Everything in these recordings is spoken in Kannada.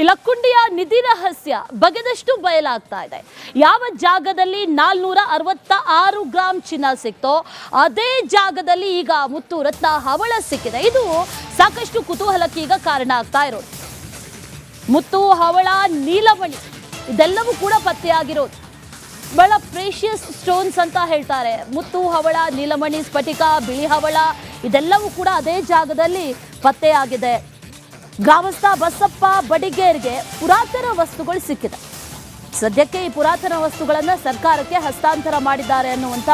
ಲಕ್ಕುಂಡಿಯ ನಿಧಿ ರಹಸ್ಯ ಬಗೆದಷ್ಟು ಬಯಲಾಗ್ತಾ ಇದೆ. ಯಾವ ಜಾಗದಲ್ಲಿ 466 ಗ್ರಾಂ ಚಿನ್ನ ಸಿಕ್ತೋ ಅದೇ ಜಾಗದಲ್ಲಿ ಈಗ ಮುತ್ತು ರತ್ನ ಹವಳ ಸಿಕ್ಕಿದೆ. ಇದು ಸಾಕಷ್ಟು ಕುತೂಹಲಕ್ಕೆ ಈಗ ಕಾರಣ ಆಗ್ತಾ ಇರೋದು. ಮುತ್ತು, ಹವಳ, ನೀಲಮಣಿ ಇದೆಲ್ಲವೂ ಕೂಡ ಪತ್ತೆಯಾಗಿರೋದು. ಬಹಳ ಪ್ರೇಷಿಯಸ್ ಸ್ಟೋನ್ಸ್ ಅಂತ ಹೇಳ್ತಾರೆ. ಮುತ್ತು, ಹವಳ, ನೀಲಮಣಿ, ಸ್ಫಟಿಕ, ಬಿಳಿ ಹವಳ ಇದೆಲ್ಲವೂ ಕೂಡ ಅದೇ ಜಾಗದಲ್ಲಿ ಪತ್ತೆಯಾಗಿದೆ. ಗ್ರಾಮಸ್ಥ ಬಸಪ್ಪ ಬಡಿಗೇರ್ಗೆ ಪುರಾತನ ವಸ್ತುಗಳು ಸಿಕ್ಕಿದೆ. ಸದ್ಯಕ್ಕೆ ಈ ಪುರಾತನ ವಸ್ತುಗಳನ್ನು ಸರ್ಕಾರಕ್ಕೆ ಹಸ್ತಾಂತರ ಮಾಡಿದ್ದಾರೆ ಅನ್ನುವಂಥ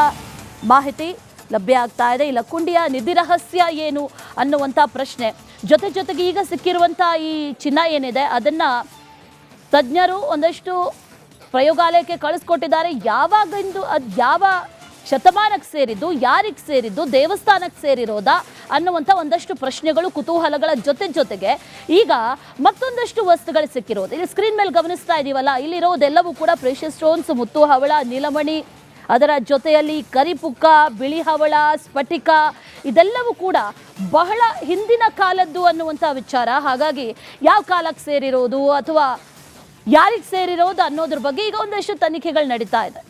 ಮಾಹಿತಿ ಲಭ್ಯ ಆಗ್ತಾ ಇದೆ. ಈ ಲಕ್ಕುಂಡಿಯ ನಿಧಿ ರಹಸ್ಯ ಏನು ಅನ್ನುವಂಥ ಪ್ರಶ್ನೆ ಜೊತೆಗೆ ಈಗ ಸಿಕ್ಕಿರುವಂಥ ಈ ಚಿನ್ನ ಏನಿದೆ ಅದನ್ನು ತಜ್ಞರು ಒಂದಷ್ಟು ಪ್ರಯೋಗಾಲಯಕ್ಕೆ ಕಳಿಸ್ಕೊಟ್ಟಿದ್ದಾರೆ. ಯಾವಾಗಿಂದು ಅದು ಯಾವ ಶತಮಾನಕ್ಕೆ ಸೇರಿದ್ದು, ಯಾರಿಗೆ ಸೇರಿದ್ದು, ದೇವಸ್ಥಾನಕ್ಕೆ ಸೇರಿರೋದಾ ಅನ್ನುವಂಥ ಒಂದಷ್ಟು ಪ್ರಶ್ನೆಗಳು, ಕುತೂಹಲಗಳ ಜೊತೆಗೆ ಈಗ ಮತ್ತೊಂದಷ್ಟು ವಸ್ತುಗಳು ಸಿಕ್ಕಿರೋದು. ಇಲ್ಲಿ ಸ್ಕ್ರೀನ್ ಮೇಲೆ ಗಮನಿಸ್ತಾ ಇದೀವಲ್ಲ, ಇಲ್ಲಿರೋದೆಲ್ಲವೂ ಕೂಡ ಪ್ರೇಷಿಯಸ್ ಸ್ಟೋನ್ಸ್, ಮುತ್ತು, ಹವಳ, ನೀಲಮಣಿ, ಅದರ ಜೊತೆಯಲ್ಲಿ ಕರಿಪುಕ್ಕ, ಬಿಳಿ ಹವಳ, ಸ್ಫಟಿಕ ಇದೆಲ್ಲವೂ ಕೂಡ ಬಹಳ ಹಿಂದಿನ ಕಾಲದ್ದು ಅನ್ನುವಂಥ ವಿಚಾರ. ಹಾಗಾಗಿ ಯಾವ ಕಾಲಕ್ಕೆ ಸೇರಿರೋದು ಅಥವಾ ಯಾರಿಗೆ ಸೇರಿರೋದು ಅನ್ನೋದ್ರ ಬಗ್ಗೆ ಈಗ ಒಂದಷ್ಟು ತನಿಖೆಗಳು ನಡೀತಾ ಇದೆ.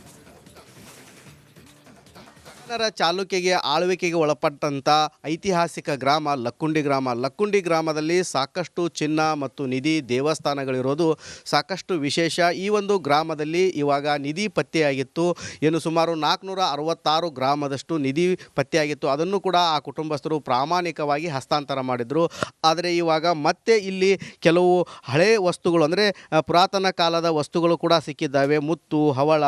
ಚಾಲುಕ್ಯಗೆ ಆಳ್ವಿಕೆಗೆ ಒಳಪಟ್ಟಂಥ ಐತಿಹಾಸಿಕ ಗ್ರಾಮ ಲಕ್ಕುಂಡಿ ಗ್ರಾಮ. ಲಕ್ಕುಂಡಿ ಗ್ರಾಮದಲ್ಲಿ ಸಾಕಷ್ಟು ಚಿನ್ನ ಮತ್ತು ನಿಧಿ ದೇವಸ್ಥಾನಗಳಿರೋದು ಸಾಕಷ್ಟು ವಿಶೇಷ. ಈ ಒಂದು ಗ್ರಾಮದಲ್ಲಿ ಇವಾಗ ನಿಧಿ ಪತ್ತೆಯಾಗಿತ್ತು. ಏನು ಸುಮಾರು 466 ಗ್ರಾಮದಷ್ಟು ನಿಧಿ ಪತ್ತೆಯಾಗಿತ್ತು. ಅದನ್ನು ಕೂಡ ಆ ಕುಟುಂಬಸ್ಥರು ಪ್ರಾಮಾಣಿಕವಾಗಿ ಹಸ್ತಾಂತರ ಮಾಡಿದರು. ಆದರೆ ಇವಾಗ ಮತ್ತೆ ಇಲ್ಲಿ ಕೆಲವು ಹಳೆ ವಸ್ತುಗಳು ಅಂದರೆ ಪುರಾತನ ಕಾಲದ ವಸ್ತುಗಳು ಕೂಡ ಸಿಕ್ಕಿದ್ದಾವೆ, ಮುತ್ತು, ಹವಳ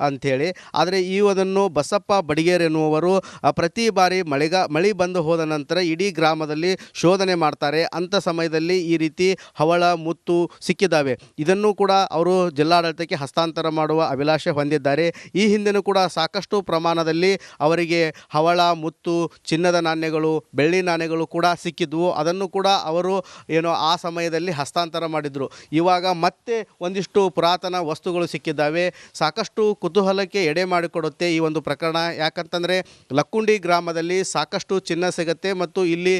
ಅಂಥೇಳಿ. ಆದರೆ ಅದನ್ನು ಬಸಪ್ಪ ಬಡಿಗೇರ್ ಎನ್ನುವರು ಪ್ರತಿ ಬಾರಿ ಮಳೆ ಬಂದು ಹೋದ ನಂತರ ಇಡೀ ಗ್ರಾಮದಲ್ಲಿ ಶೋಧನೆ ಮಾಡ್ತಾರೆ. ಅಂಥ ಸಮಯದಲ್ಲಿ ಈ ರೀತಿ ಹವಳ, ಮುತ್ತು ಸಿಕ್ಕಿದ್ದಾವೆ. ಇದನ್ನು ಕೂಡ ಅವರು ಜಿಲ್ಲಾಡಳಿತಕ್ಕೆ ಹಸ್ತಾಂತರ ಮಾಡುವ ಅಭಿಲಾಷೆ ಹೊಂದಿದ್ದಾರೆ. ಈ ಹಿಂದೆನೂ ಕೂಡ ಸಾಕಷ್ಟು ಪ್ರಮಾಣದಲ್ಲಿ ಅವರಿಗೆ ಹವಳ, ಮುತ್ತು, ಚಿನ್ನದ ನಾಣ್ಯಗಳು, ಬೆಳ್ಳಿ ನಾಣ್ಯಗಳು ಕೂಡ ಸಿಕ್ಕಿದ್ವು. ಅದನ್ನು ಕೂಡ ಅವರು ಆ ಸಮಯದಲ್ಲಿ ಹಸ್ತಾಂತರ ಮಾಡಿದರು. ಇವಾಗ ಮತ್ತೆ ಒಂದಿಷ್ಟು ಪುರಾತನ ವಸ್ತುಗಳು ಸಿಕ್ಕಿದ್ದಾವೆ. ಸಾಕಷ್ಟು ಕುತೂಹಲಕ್ಕೆ ಎಡೆ ಮಾಡಿಕೊಡುತ್ತೆ ಈ ಒಂದು ಪ್ರಕರಣ. ಯಾಕಂತಂದರೆ ಲಕ್ಕುಂಡಿ ಗ್ರಾಮದಲ್ಲಿ ಸಾಕಷ್ಟು ಚಿನ್ನ ಸಿಗುತ್ತೆ ಮತ್ತು ಇಲ್ಲಿ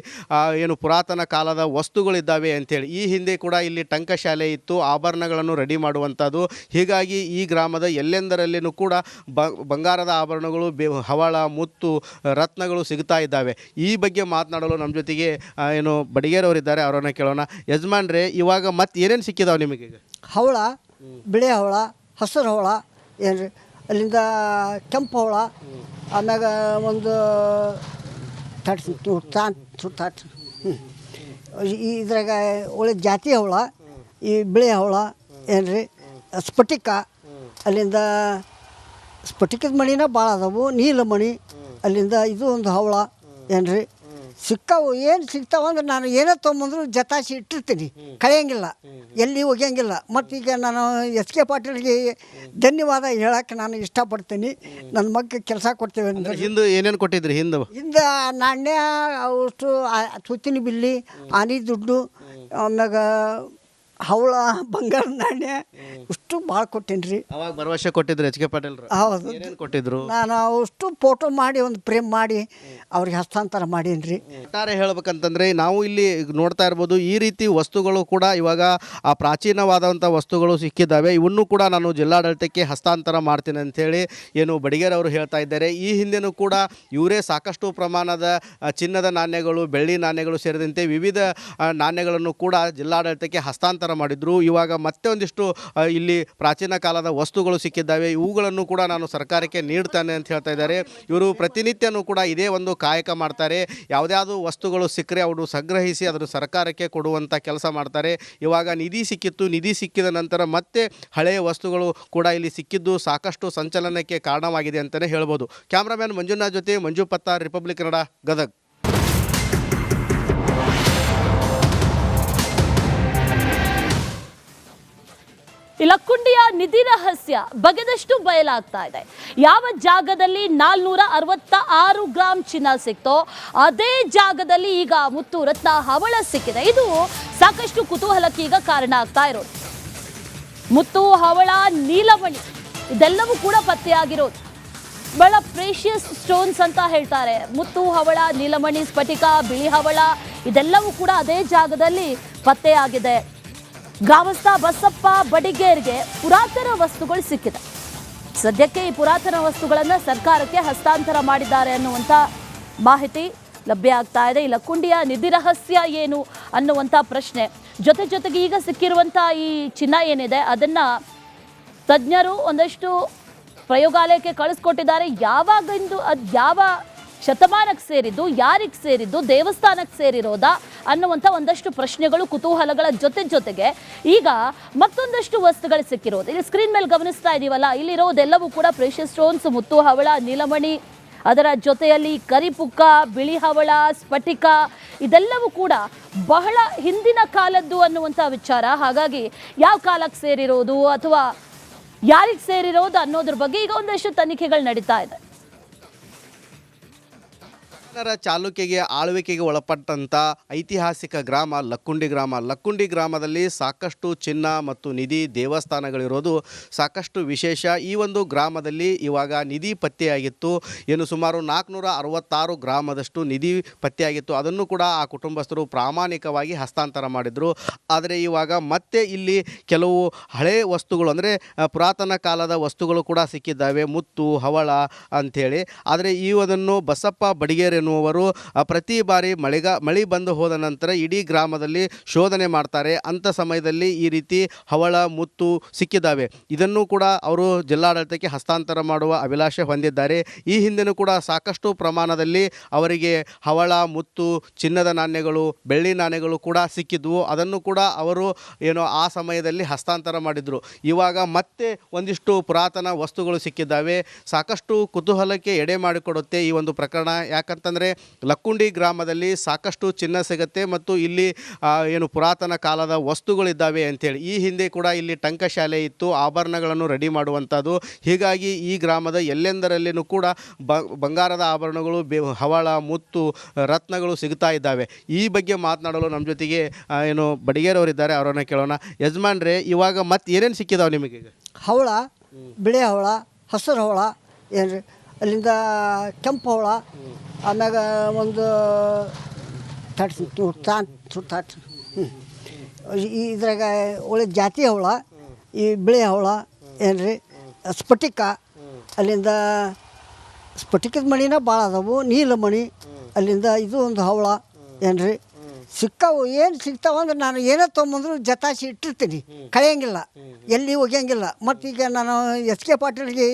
ಪುರಾತನ ಕಾಲದ ವಸ್ತುಗಳಿದ್ದಾವೆ ಅಂಥೇಳಿ. ಈ ಹಿಂದೆ ಕೂಡ ಇಲ್ಲಿ ಟಂಕಶಾಲೆ ಇತ್ತು, ಆಭರಣಗಳನ್ನು ರೆಡಿ ಮಾಡುವಂಥದ್ದು. ಹೀಗಾಗಿ ಈ ಗ್ರಾಮದ ಎಲ್ಲೆಂದರಲ್ಲಿಯೂ ಕೂಡ ಬಂಗಾರದ ಆಭರಣಗಳು, ಹವಳ, ಮುತ್ತು, ರತ್ನಗಳು ಸಿಗ್ತಾ ಇದ್ದಾವೆ. ಈ ಬಗ್ಗೆ ಮಾತನಾಡಲು ನಮ್ಮ ಜೊತೆಗೆ ಬಡಿಗೇರವರಿದ್ದಾರೆ, ಅವರನ್ನು ಕೇಳೋಣ. ಯಜಮಾನ್ರೆ, ಇವಾಗ ಮತ್ತೆ ಏನೇನು ಸಿಕ್ಕಿದಾವೆ ನಿಮಗೆ? ಹವಳ, ಬಿಳಿ ಹವಳ, ಹಸಿರು ಹವಳ, ಏನ್ರಿ ಅಲ್ಲಿಂದ ಕೆಂಪು ಹವಳ, ಆಮ್ಯಾಗ ಒಂದು ಇದ್ರಾಗ ಒಳ್ಳೆ ಜಾತಿ ಹವಳ, ಈ ಬಿಳಿ ಹವಳ ಏನ್ರಿ, ಸ್ಫಟಿಕ, ಅಲ್ಲಿಂದ ಸ್ಫಟಿಕದ ಮಣಿನ ಭಾಳ ಅದಾವು, ನೀಲಮಣಿ, ಅಲ್ಲಿಂದ ಇದು ಒಂದು ಹವಳ ಏನ್ರಿ ಸಿಕ್ಕಾವು. ಏನು ಸಿಗ್ತಾವಂದ್ರೆ ನಾನು ಏನೇ ತೊಗೊಂಬಂದ್ರು ಜತಾಸಿ ಇಟ್ಟಿರ್ತೀನಿ, ಕಳೆಯಂಗಿಲ್ಲ, ಎಲ್ಲಿ ಒಗೆಯಂಗಿಲ್ಲ. ಮತ್ತೀಗ ನಾನು ಎಸ್ ಕೆ ಪಾಟೀಲ್ಗೆ ಧನ್ಯವಾದ ಹೇಳಕ್ಕೆ ನಾನು ಇಷ್ಟಪಡ್ತೀನಿ. ನನ್ನ ಮಗ ಕೆಲಸ ಕೊಡ್ತೇವೆ ಅಂದರೆ ಹಿಂದೆ ಏನೇನು ಕೊಟ್ಟಿದ್ರಿ? ಹಿಂದೆ ನಾಣ್ಯ, ಅಷ್ಟು ಸುತ್ತಿನ ಬಿಲ್ಲಿ, ಆನೆ ದುಡ್ಡು, ಆಮ್ಯಾಗ ಹವಳ, ಬಂಗಾರ ನಾಣ್ಯ ಅಷ್ಟು ಭಾಳ ಕೊಟ್ಟೇನಿ ರೀ. ಅವಾಗ ಭರವಸೆ ಕೊಟ್ಟಿದ್ರು ಎಚ್ ಕೆ ಪಾಟೀಲ್? ಹೌದು ಕೊಟ್ಟಿದ್ರು. ನಾನು ಅಷ್ಟು ಫೋಟೋ ಮಾಡಿ ಒಂದು ಫ್ರೇಮ್ ಮಾಡಿ ಅವ್ರಿಗೆ ಹಸ್ತಾಂತರ ಮಾಡೀನಿ ರೀ. ಒಟ್ಟಾರೆ ಹೇಳ್ಬೇಕಂತಂದರೆ ನಾವು ಇಲ್ಲಿ ನೋಡ್ತಾ ಇರ್ಬೋದು, ಈ ರೀತಿ ವಸ್ತುಗಳು ಕೂಡ ಇವಾಗ ಆ ಪ್ರಾಚೀನವಾದಂಥ ವಸ್ತುಗಳು ಸಿಕ್ಕಿದ್ದಾವೆ. ಇವನ್ನು ಕೂಡ ನಾನು ಜಿಲ್ಲಾಡಳಿತಕ್ಕೆ ಹಸ್ತಾಂತರ ಮಾಡ್ತೀನಿ ಅಂಥೇಳಿ ಬಡಿಗೇರ್ ಅವರು ಹೇಳ್ತಾ ಇದ್ದಾರೆ. ಈ ಹಿಂದೆನೂ ಕೂಡ ಇವರೇ ಸಾಕಷ್ಟು ಪ್ರಮಾಣದ ಚಿನ್ನದ ನಾಣ್ಯಗಳು, ಬೆಳ್ಳಿ ನಾಣ್ಯಗಳು ಸೇರಿದಂತೆ ವಿವಿಧ ನಾಣ್ಯಗಳನ್ನು ಕೂಡ ಜಿಲ್ಲಾಡಳಿತಕ್ಕೆ ಹಸ್ತಾಂತರ ಮಾಡಿದ್ರು. ಇವಾಗ ಮತ್ತೆ ಒಂದಿಷ್ಟು ಇಲ್ಲಿ ಪ್ರಾಚೀನ ಕಾಲದ ವಸ್ತುಗಳು ಸಿಕ್ಕಿದ್ದಾವೆ. ಇವುಗಳನ್ನು ಕೂಡ ನಾನು ಸರ್ಕಾರಕ್ಕೆ ನೀಡ್ತಾನೆ ಅಂತ ಹೇಳ್ತಾ ಇದ್ದಾರೆ. ಇವರು ಪ್ರತಿನಿತ್ಯನೂ ಕೂಡ ಇದೇ ಒಂದು ಕಾಯಕ ಮಾಡ್ತಾರೆ. ಯಾವುದ್ಯಾವುದು ವಸ್ತುಗಳು ಸಿಕ್ಕರೆ ಅವರು ಸಂಗ್ರಹಿಸಿ ಅದನ್ನು ಸರ್ಕಾರಕ್ಕೆ ಕೊಡುವಂಥ ಕೆಲಸ ಮಾಡ್ತಾರೆ. ಇವಾಗ ನಿಧಿ ಸಿಕ್ಕಿತ್ತು. ನಿಧಿ ಸಿಕ್ಕಿದ ನಂತರ ಮತ್ತೆ ಹಳೆಯ ವಸ್ತುಗಳು ಕೂಡ ಇಲ್ಲಿ ಸಿಕ್ಕಿದ್ದು ಸಾಕಷ್ಟು ಸಂಚಲನಕ್ಕೆ ಕಾರಣವಾಗಿದೆ ಅಂತಲೇ ಹೇಳ್ಬೋದು. ಕ್ಯಾಮ್ರಾಮ್ಯಾನ್ ಮಂಜುನಾಥ್ ಜೊತೆ ಮಂಜು ಪತ್ತಾರ್, ರಿಪಬ್ಲಿಕ್ ಕನ್ನಡ, ಗದಗ್. ಲಕ್ಕುಂಡಿಯ ನಿಧಿ ರಹಸ್ಯ ಬಗೆದಷ್ಟು ಬಯಲಾಗ್ತಾ ಇದೆ. ಯಾವ ಜಾಗದಲ್ಲಿ 466 ಗ್ರಾಂ ಚಿನ್ನ ಸಿಕ್ತೋ ಅದೇ ಜಾಗದಲ್ಲಿ ಈಗ ಮುತ್ತು, ರತ್ನ, ಹವಳ ಸಿಕ್ಕಿದೆ. ಇದು ಸಾಕಷ್ಟು ಕುತೂಹಲಕ್ಕೆ ಈಗ ಕಾರಣ ಆಗ್ತಾ ಇರೋದು. ಮುತ್ತು, ಹವಳ, ನೀಲಮಣಿ ಇದೆಲ್ಲವೂ ಕೂಡ ಪತ್ತೆಯಾಗಿರೋದು. ಬಹಳ ಪ್ರೇಷಿಯಸ್ ಸ್ಟೋನ್ಸ್ ಅಂತ ಹೇಳ್ತಾರೆ. ಮುತ್ತು, ಹವಳ, ನೀಲಮಣಿ, ಸ್ಫಟಿಕ, ಬಿಳಿ ಹವಳ ಇದೆಲ್ಲವೂ ಕೂಡ ಅದೇ ಜಾಗದಲ್ಲಿ ಪತ್ತೆಯಾಗಿದೆ. ಗ್ರಾಮಸ್ಥ ಬಸಪ್ಪ ಬಡಿಗೇರ್ಗೆ ಪುರಾತನ ವಸ್ತುಗಳು ಸಿಕ್ಕಿದೆ. ಸದ್ಯಕ್ಕೆ ಈ ಪುರಾತನ ವಸ್ತುಗಳನ್ನು ಸರ್ಕಾರಕ್ಕೆ ಹಸ್ತಾಂತರ ಮಾಡಿದ್ದಾರೆ ಅನ್ನುವಂಥ ಮಾಹಿತಿ ಲಭ್ಯ ಆಗ್ತಾ ಇದೆ. ಈ ಲಕ್ಕುಂಡಿಯ ನಿಧಿ ರಹಸ್ಯ ಏನು ಅನ್ನುವಂಥ ಪ್ರಶ್ನೆ ಜೊತೆಗೆ ಈಗ ಸಿಕ್ಕಿರುವಂಥ ಈ ಚಿನ್ನ ಏನಿದೆ ಅದನ್ನು ತಜ್ಞರು ಒಂದಷ್ಟು ಪ್ರಯೋಗಾಲಯಕ್ಕೆ ಕಳಿಸ್ಕೊಟ್ಟಿದ್ದಾರೆ. ಯಾವಾಗಿಂದು ಅದು ಯಾವ ಶತಮಾನಕ್ಕೆ ಸೇರಿದ್ದು, ಯಾರಿಗೆ ಸೇರಿದ್ದು, ದೇವಸ್ಥಾನಕ್ಕೆ ಸೇರಿರೋದಾ ಅನ್ನುವಂಥ ಒಂದಷ್ಟು ಪ್ರಶ್ನೆಗಳು ಕುತೂಹಲಗಳ ಜೊತೆಗೆ ಈಗ ಮತ್ತೊಂದಷ್ಟು ವಸ್ತುಗಳು ಸಿಕ್ಕಿರೋದು. ಇಲ್ಲಿ ಸ್ಕ್ರೀನ್ ಮೇಲೆ ಗಮನಿಸ್ತಾ ಇದೀವಲ್ಲ, ಇಲ್ಲಿರೋದೆಲ್ಲವೂ ಕೂಡ ಪ್ರೆಷಸ್ ಸ್ಟೋನ್ಸ್, ಮುತ್ತು ಹವಳ, ನೀಲಮಣಿ, ಅದರ ಜೊತೆಯಲ್ಲಿ ಕರಿಪುಕ್ಕ, ಬಿಳಿ ಹವಳ, ಸ್ಫಟಿಕ ಇದೆಲ್ಲವೂ ಕೂಡ ಬಹಳ ಹಿಂದಿನ ಕಾಲದ್ದು ಅನ್ನುವಂಥ ವಿಚಾರ. ಹಾಗಾಗಿ ಯಾವ ಕಾಲಕ್ಕೆ ಸೇರಿರೋದು ಅಥವಾ ಯಾರಿಗೆ ಸೇರಿರೋದು ಅನ್ನೋದ್ರ ಬಗ್ಗೆ ಈಗ ಒಂದಷ್ಟು ತನಿಖೆಗಳು ನಡೀತಾ ಇದೆ. ಚಾಲುಕ್ಯಗೆ ಆಳ್ವಿಕೆಗೆ ಒಳಪಟ್ಟಂಥ ಐತಿಹಾಸಿಕ ಗ್ರಾಮ ಲಕ್ಕುಂಡಿ ಗ್ರಾಮ. ಲಕ್ಕುಂಡಿ ಗ್ರಾಮದಲ್ಲಿ ಸಾಕಷ್ಟು ಚಿನ್ನ ಮತ್ತು ನಿಧಿ ದೇವಸ್ಥಾನಗಳಿರೋದು ಸಾಕಷ್ಟು ವಿಶೇಷ. ಈ ಒಂದು ಗ್ರಾಮದಲ್ಲಿ ಇವಾಗ ನಿಧಿ ಪತ್ತೆಯಾಗಿತ್ತು. ಏನು ಸುಮಾರು 466 ಗ್ರಾಮದಷ್ಟು ನಿಧಿ ಪತ್ತೆಯಾಗಿತ್ತು. ಅದನ್ನು ಕೂಡ ಆ ಕುಟುಂಬಸ್ಥರು ಪ್ರಾಮಾಣಿಕವಾಗಿ ಹಸ್ತಾಂತರ ಮಾಡಿದರು. ಆದರೆ ಇವಾಗ ಮತ್ತೆ ಇಲ್ಲಿ ಕೆಲವು ಹಳೆ ವಸ್ತುಗಳು ಅಂದರೆ ಪುರಾತನ ಕಾಲದ ವಸ್ತುಗಳು ಕೂಡ ಸಿಕ್ಕಿದ್ದಾವೆ, ಮುತ್ತು ಹವಳ ಅಂಥೇಳಿ. ಆದರೆ ಅದನ್ನು ಬಸಪ್ಪ ಬಡಿಗೇರ್ ಎನ್ನುವರು ಪ್ರತಿ ಬಾರಿ ಮಳೆ ಬಂದು ಹೋದ ನಂತರ ಇಡೀ ಗ್ರಾಮದಲ್ಲಿ ಶೋಧನೆ ಮಾಡ್ತಾರೆ. ಅಂಥ ಸಮಯದಲ್ಲಿ ಈ ರೀತಿ ಹವಳ ಮುತ್ತು ಸಿಕ್ಕಿದ್ದಾವೆ. ಇದನ್ನು ಕೂಡ ಅವರು ಜಿಲ್ಲಾಡಳಿತಕ್ಕೆ ಹಸ್ತಾಂತರ ಮಾಡುವ ಅಭಿಲಾಷೆ ಹೊಂದಿದ್ದಾರೆ. ಈ ಹಿಂದೆನೂ ಕೂಡ ಸಾಕಷ್ಟು ಪ್ರಮಾಣದಲ್ಲಿ ಅವರಿಗೆ ಹವಳ ಮುತ್ತು, ಚಿನ್ನದ ನಾಣ್ಯಗಳು, ಬೆಳ್ಳಿ ನಾಣ್ಯಗಳು ಕೂಡ ಸಿಕ್ಕಿದ್ವು. ಅದನ್ನು ಕೂಡ ಅವರು ಆ ಸಮಯದಲ್ಲಿ ಹಸ್ತಾಂತರ ಮಾಡಿದರು. ಇವಾಗ ಮತ್ತೆ ಒಂದಿಷ್ಟು ಪುರಾತನ ವಸ್ತುಗಳು ಸಿಕ್ಕಿದ್ದಾವೆ. ಸಾಕಷ್ಟು ಕುತೂಹಲಕ್ಕೆ ಎಡೆ ಮಾಡಿಕೊಡುತ್ತೆ ಈ ಒಂದು ಪ್ರಕರಣ. ಯಾಕಂತಂದರೆ ಲಕ್ಕುಂಡಿ ಗ್ರಾಮದಲ್ಲಿ ಸಾಕಷ್ಟು ಚಿನ್ನ ಸಿಗುತ್ತೆ ಮತ್ತು ಇಲ್ಲಿ ಪುರಾತನ ಕಾಲದ ವಸ್ತುಗಳಿದ್ದಾವೆ ಅಂಥೇಳಿ. ಈ ಹಿಂದೆ ಕೂಡ ಇಲ್ಲಿ ಟಂಕಶಾಲೆ ಇತ್ತು, ಆಭರಣಗಳನ್ನು ರೆಡಿ ಮಾಡುವಂಥದ್ದು. ಹೀಗಾಗಿ ಈ ಗ್ರಾಮದ ಎಲ್ಲೆಂದರಲ್ಲಿಯೂ ಕೂಡ ಬಂಗಾರದ ಆಭರಣಗಳು, ಹವಳ ಮುತ್ತು ರತ್ನಗಳು ಸಿಗ್ತಾ ಇದ್ದಾವೆ. ಈ ಬಗ್ಗೆ ಮಾತನಾಡಲು ನಮ್ಮ ಜೊತೆಗೆ ಬಡಿಗೇರವರಿದ್ದಾರೆ, ಅವರನ್ನು ಕೇಳೋಣ. ಯಜಮಾನ್ರೆ, ಇವಾಗ ಮತ್ತೆ ಏನೇನು ಸಿಕ್ಕಿದಾವೆ ನಿಮಗೆ? ಹವಳ, ಬಿಳಿ ಹವಳ, ಹಸಿರು ಹವಳ, ಏನ್ರಿ ಅಲ್ಲಿಂದ ಕೆಂಪು ಹವಳ, ಆಮ್ಯಾಗ ಒಂದು ಇದ್ರಾಗ ಒಳ್ಳೆ ಜಾತಿ ಹವಳ, ಈ ಬಿಳಿ ಹವಳ, ಏನ್ರಿ ಸ್ಫಟಿಕ, ಅಲ್ಲಿಂದ ಸ್ಫಟಿಕದ ಮಣಿನ ಭಾಳ ಅದಾವು, ನೀಲಮಣಿ, ಅಲ್ಲಿಂದ ಇದು ಒಂದು ಹವಳ, ಏನ್ರಿ ಸಿಕ್ಕಾವು. ಏನು ಸಿಗ್ತಾವಂದ್ರೆ ನಾನು ಏನೇ ತೊಗೊಂಬಂದ್ರು ಜತಾಸಿ ಇಟ್ಟಿರ್ತೀನಿ, ಕಳೆಯಂಗಿಲ್ಲ, ಎಲ್ಲಿ ಒಗೆಯಂಗಿಲ್ಲ. ಮತ್ತೀಗ ನಾನು ಎಸ್ ಕೆ ಪಾಟೀಲ್ಗೆ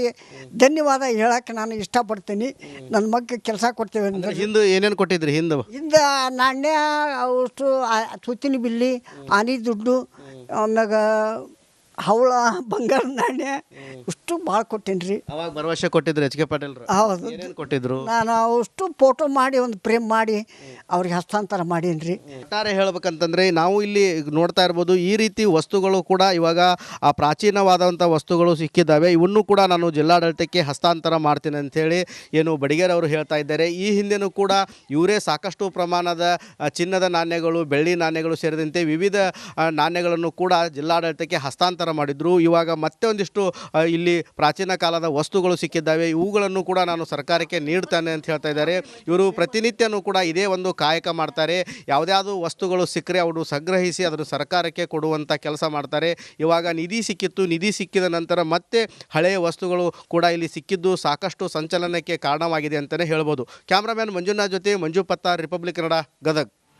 ಧನ್ಯವಾದ ಹೇಳಕ್ಕೆ ನಾನು ಇಷ್ಟಪಡ್ತೀನಿ. ನನ್ನ ಮಗ ಕೆಲಸ ಕೊಡ್ತೇವೆ ಅಂದ್ರೆ ಹಿಂದೆ ಏನೇನು ಕೊಟ್ಟಿದ್ರಿ? ಹಿಂದೆ ನಾಣ್ಯ ಅಷ್ಟು ಸುತ್ತಿನ ಬಿಲ್ಲಿ, ಆನೆ ದುಡ್ಡು, ಆಮ್ಯಾಗ ಹವಳ, ಬಂಗಾರ ನಾಣ್ಯ ಅಷ್ಟು ಭಾಳ ಕೊಟ್ಟೇನಿ ರೀ. ಅವಾಗ ಭರವಸೆ ಕೊಟ್ಟಿದ್ರು ಎಚ್ ಕೆ ಪಾಟೀಲ್? ಹೌದು, ಕೊಟ್ಟಿದ್ರು. ನಾನು ಅಷ್ಟು ಫೋಟೋ ಮಾಡಿ ಒಂದು ಫ್ರೇಮ್ ಮಾಡಿ ಅವ್ರಿಗೆ ಹಸ್ತಾಂತರ ಮಾಡೀನಿ ರೀ. ಒಟ್ಟಾರೆ ಹೇಳ್ಬೇಕಂತಂದರೆ ನಾವು ಇಲ್ಲಿ ನೋಡ್ತಾ ಇರ್ಬೋದು, ಈ ರೀತಿ ವಸ್ತುಗಳು ಕೂಡ ಇವಾಗ ಆ ಪ್ರಾಚೀನವಾದಂಥ ವಸ್ತುಗಳು ಸಿಕ್ಕಿದ್ದಾವೆ. ಇವನ್ನು ಕೂಡ ನಾನು ಜಿಲ್ಲಾಡಳಿತಕ್ಕೆ ಹಸ್ತಾಂತರ ಮಾಡ್ತೀನಿ ಅಂಥೇಳಿ ಬಡಿಗೇರ್ ಅವರು ಹೇಳ್ತಾ ಇದ್ದಾರೆ. ಈ ಹಿಂದೆನೂ ಕೂಡ ಇವರೇ ಸಾಕಷ್ಟು ಪ್ರಮಾಣದ ಚಿನ್ನದ ನಾಣ್ಯಗಳು, ಬೆಳ್ಳಿ ನಾಣ್ಯಗಳು ಸೇರಿದಂತೆ ವಿವಿಧ ನಾಣ್ಯಗಳನ್ನು ಕೂಡ ಜಿಲ್ಲಾಡಳಿತಕ್ಕೆ ಹಸ್ತಾಂತರ ಮಾಡಿದ್ರು. ಇವಾಗ ಮತ್ತೆ ಒಂದಿಷ್ಟು ಇಲ್ಲಿ ಪ್ರಾಚೀನ ಕಾಲದ ವಸ್ತುಗಳು ಸಿಕ್ಕಿದ್ದಾವೆ. ಇವುಗಳನ್ನು ಕೂಡ ನಾನು ಸರ್ಕಾರಕ್ಕೆ ನೀಡ್ತಾನೆ ಅಂತ ಹೇಳ್ತಾ ಇದ್ದಾರೆ. ಇವರು ಪ್ರತಿನಿತ್ಯನೂ ಕೂಡ ಇದೇ ಒಂದು ಕಾಯಕ ಮಾಡ್ತಾರೆ. ಯಾವುದ್ಯಾವುದು ವಸ್ತುಗಳು ಸಿಕ್ಕರೆ ಅವರು ಸಂಗ್ರಹಿಸಿ ಅದನ್ನು ಸರ್ಕಾರಕ್ಕೆ ಕೊಡುವಂಥ ಕೆಲಸ ಮಾಡ್ತಾರೆ. ಇವಾಗ ನಿಧಿ ಸಿಕ್ಕಿತ್ತು, ನಿಧಿ ಸಿಕ್ಕಿದ ನಂತರ ಮತ್ತೆ ಹಳೆಯ ವಸ್ತುಗಳು ಕೂಡ ಇಲ್ಲಿ ಸಿಕ್ಕಿದ್ದು ಸಾಕಷ್ಟು ಸಂಚಲನಕ್ಕೆ ಕಾರಣವಾಗಿದೆ ಅಂತಲೇ ಹೇಳ್ಬೋದು. ಕ್ಯಾಮ್ರಾಮ್ಯಾನ್ ಮಂಜುನಾಥ್ ಜೊತೆ ಮಂಜು ಪತ್ತಾರ್, ರಿಪಬ್ಲಿಕ್ ಕನ್ನಡ, ಗದಗ್.